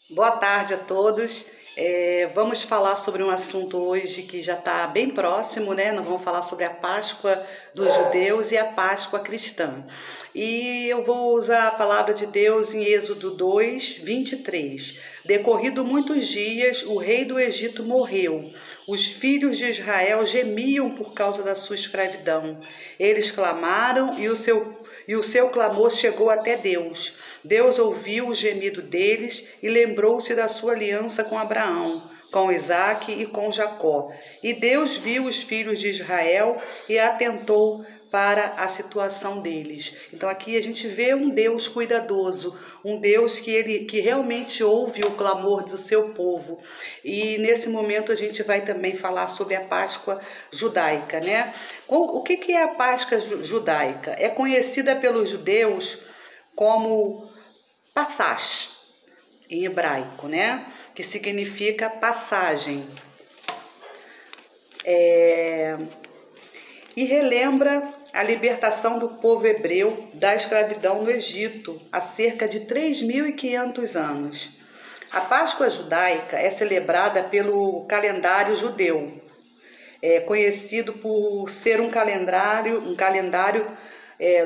Boa tarde a todos. Vamos falar sobre um assunto hoje que já está bem próximo, né? Nós vamos falar sobre a Páscoa dos judeus e a Páscoa cristã. E eu vou usar a palavra de Deus em Êxodo 2, 23. Decorrido muitos dias, o rei do Egito morreu. Os filhos de Israel gemiam por causa da sua escravidão. Eles clamaram e o seu clamor chegou até Deus. Deus ouviu o gemido deles e lembrou-se da sua aliança com Abraão, com Isaque e com Jacó. E Deus viu os filhos de Israel e atentou para a situação deles. Então aqui a gente vê um Deus cuidadoso, um Deus que realmente ouve o clamor do seu povo. E nesse momento a gente vai também falar sobre a Páscoa judaica, né? O que é a Páscoa judaica? É conhecida pelos judeus como Passach, em hebraico, né? Que significa passagem. E relembra a libertação do povo hebreu da escravidão no Egito, há cerca de 3.500 anos. A Páscoa judaica é celebrada pelo calendário judeu, conhecido por ser um calendário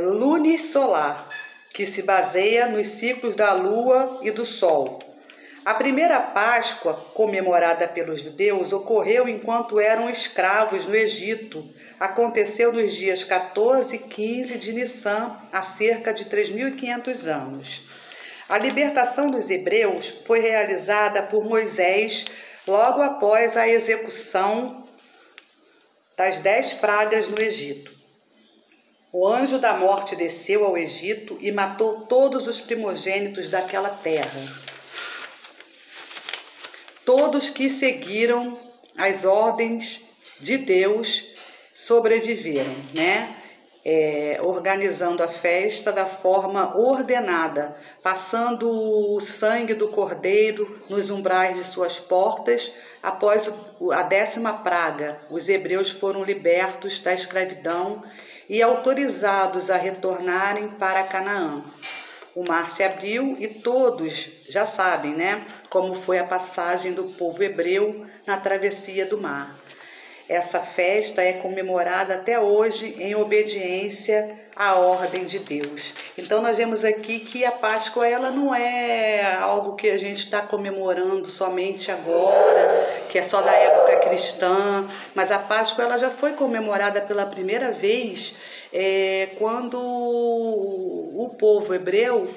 lunisolar, que se baseia nos ciclos da lua e do sol. A primeira Páscoa, comemorada pelos judeus, ocorreu enquanto eram escravos no Egito. Aconteceu nos dias 14 e 15 de Nissan, há cerca de 3.500 anos. A libertação dos hebreus foi realizada por Moisés logo após a execução das 10 pragas no Egito. O anjo da morte desceu ao Egito e matou todos os primogênitos daquela terra. Todos que seguiram as ordens de Deus sobreviveram, né? Organizando a festa da forma ordenada, passando o sangue do cordeiro nos umbrais de suas portas. Após a 10ª praga, os hebreus foram libertos da escravidão e autorizados a retornarem para Canaã. O mar se abriu e todos já sabem, né, como foi a passagem do povo hebreu na travessia do mar. Essa festa é comemorada até hoje em obediência à ordem de Deus. Então nós vemos aqui que a Páscoa ela não é algo que a gente está comemorando somente agora, que é só da época cristã, mas a Páscoa ela já foi comemorada pela primeira vez quando o povo hebreu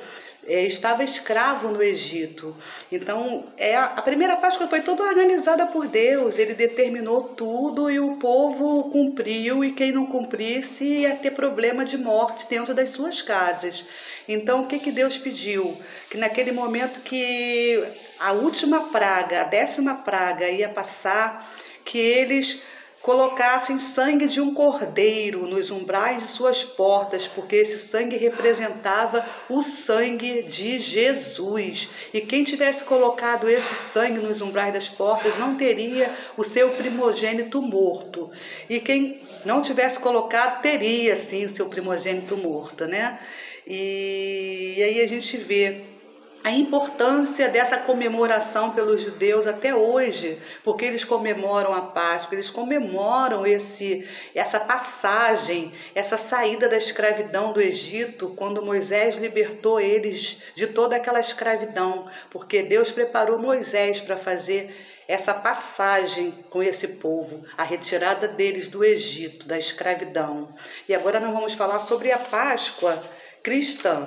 estava escravo no Egito. Então, a primeira Páscoa foi toda organizada por Deus. Ele determinou tudo e o povo cumpriu, e quem não cumprisse ia ter problema de morte dentro das suas casas. Então, o que Deus pediu? Que naquele momento que a última praga, a 10ª praga ia passar, que eles colocassem sangue de um cordeiro nos umbrais de suas portas, porque esse sangue representava o sangue de Jesus. E quem tivesse colocado esse sangue nos umbrais das portas não teria o seu primogênito morto. E quem não tivesse colocado teria, sim, o seu primogênito morto, né? E aí a gente vê a importância dessa comemoração pelos judeus até hoje, porque eles comemoram a Páscoa, eles comemoram essa passagem, essa saída da escravidão do Egito, quando Moisés libertou eles de toda aquela escravidão, porque Deus preparou Moisés para fazer essa passagem com esse povo, a retirada deles do Egito, da escravidão. E agora nós vamos falar sobre a Páscoa cristã.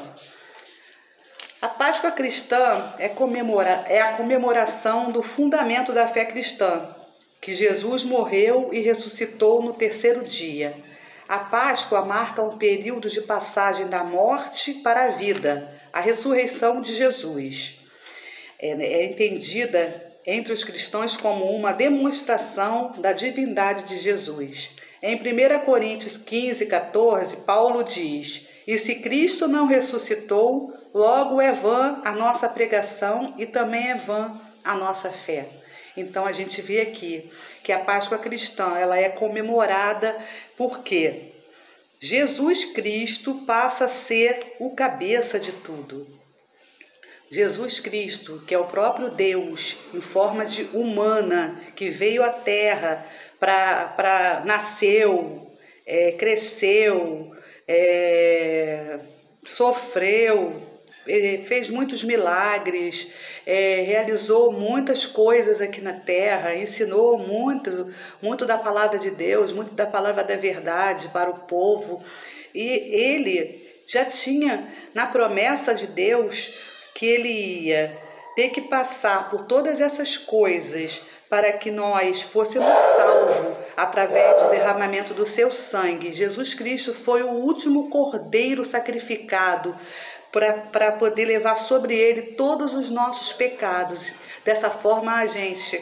A Páscoa cristã é a comemoração do fundamento da fé cristã, que Jesus morreu e ressuscitou no 3º dia. A Páscoa marca um período de passagem da morte para a vida, a ressurreição de Jesus. É entendida entre os cristãos como uma demonstração da divindade de Jesus. Em 1 Coríntios 15, 14, Paulo diz: "E se Cristo não ressuscitou, logo é vã a nossa pregação e também é vã a nossa fé." Então a gente vê aqui que a Páscoa cristã ela é comemorada porque Jesus Cristo passa a ser o cabeça de tudo. Jesus Cristo, que é o próprio Deus, em forma de humana, que veio à Terra nasceu, cresceu, sofreu, fez muitos milagres, realizou muitas coisas aqui na Terra, ensinou muito da palavra de Deus, muito da palavra da verdade para o povo. E ele já tinha na promessa de Deus que ele ia ter que passar por todas essas coisas para que nós fôssemos salvos através do derramamento do seu sangue. Jesus Cristo foi o último cordeiro sacrificado para poder levar sobre ele todos os nossos pecados. Dessa forma a gente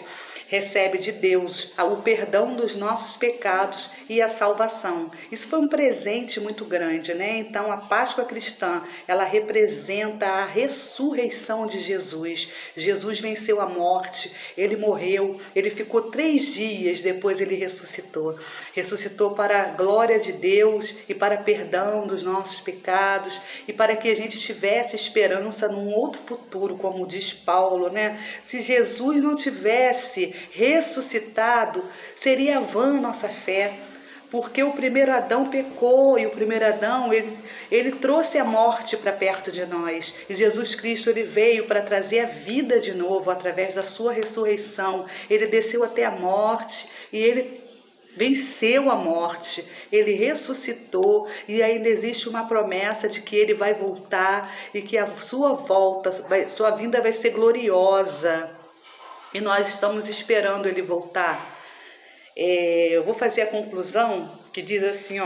recebe de Deus o perdão dos nossos pecados e a salvação. Isso foi um presente muito grande, né? Então a Páscoa cristã, ela representa a ressurreição de Jesus. Jesus venceu a morte, ele morreu, ele ficou 3 dias, depois ele ressuscitou. Ressuscitou para a glória de Deus e para perdão dos nossos pecados e para que a gente tivesse esperança num outro futuro, como diz Paulo, né? Se Jesus não tivesse ressuscitado, seria vã nossa fé, porque o primeiro Adão pecou e o primeiro Adão ele trouxe a morte para perto de nós, e Jesus Cristo ele veio para trazer a vida de novo através da sua ressurreição. Ele desceu até a morte e ele venceu a morte, ele ressuscitou, e ainda existe uma promessa de que ele vai voltar e que a sua volta, sua vinda vai ser gloriosa. E nós estamos esperando ele voltar. Eu vou fazer a conclusão que diz assim,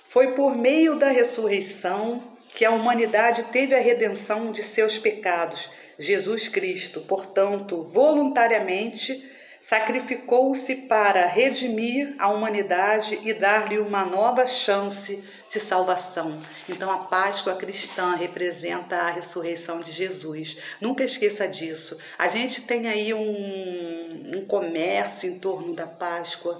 foi por meio da ressurreição que a humanidade teve a redenção de seus pecados. Jesus Cristo, portanto, voluntariamente sacrificou-se para redimir a humanidade e dar-lhe uma nova chance de salvação. Então a Páscoa cristã representa a ressurreição de Jesus. Nunca esqueça disso. A gente tem aí um comércio em torno da Páscoa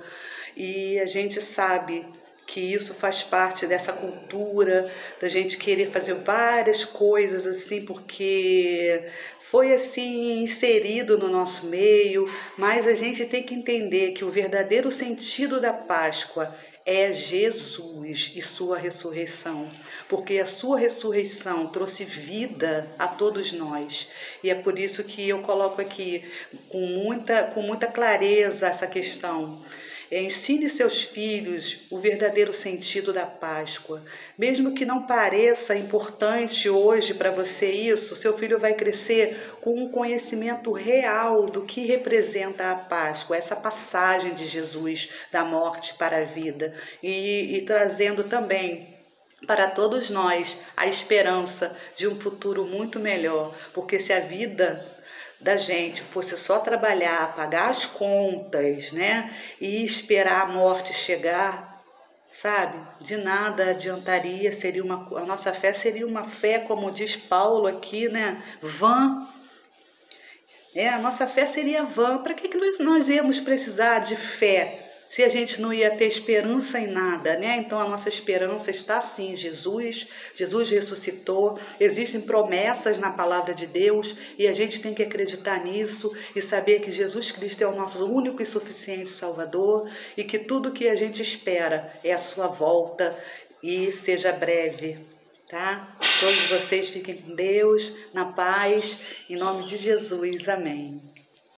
e a gente sabe que isso faz parte dessa cultura da gente querer fazer várias coisas assim, porque foi assim inserido no nosso meio, mas a gente tem que entender que o verdadeiro sentido da Páscoa é Jesus e sua ressurreição, porque a sua ressurreição trouxe vida a todos nós. E é por isso que eu coloco aqui com muita clareza essa questão. Ensine seus filhos o verdadeiro sentido da Páscoa. Mesmo que não pareça importante hoje para você isso, seu filho vai crescer com um conhecimento real do que representa a Páscoa, essa passagem de Jesus da morte para a vida, e trazendo também para todos nós a esperança de um futuro muito melhor, porque se a vida da gente fosse só trabalhar, pagar as contas, né, e esperar a morte chegar, sabe, de nada adiantaria, a nossa fé seria uma fé, como diz Paulo aqui, né, vã. A nossa fé seria vã. Para que nós íamos precisar de fé se a gente não ia ter esperança em nada, né? Então a nossa esperança está sim em Jesus. Jesus ressuscitou, existem promessas na palavra de Deus e a gente tem que acreditar nisso e saber que Jesus Cristo é o nosso único e suficiente Salvador e que tudo que a gente espera é a sua volta e seja breve, tá? Todos vocês fiquem com Deus, na paz, em nome de Jesus, amém.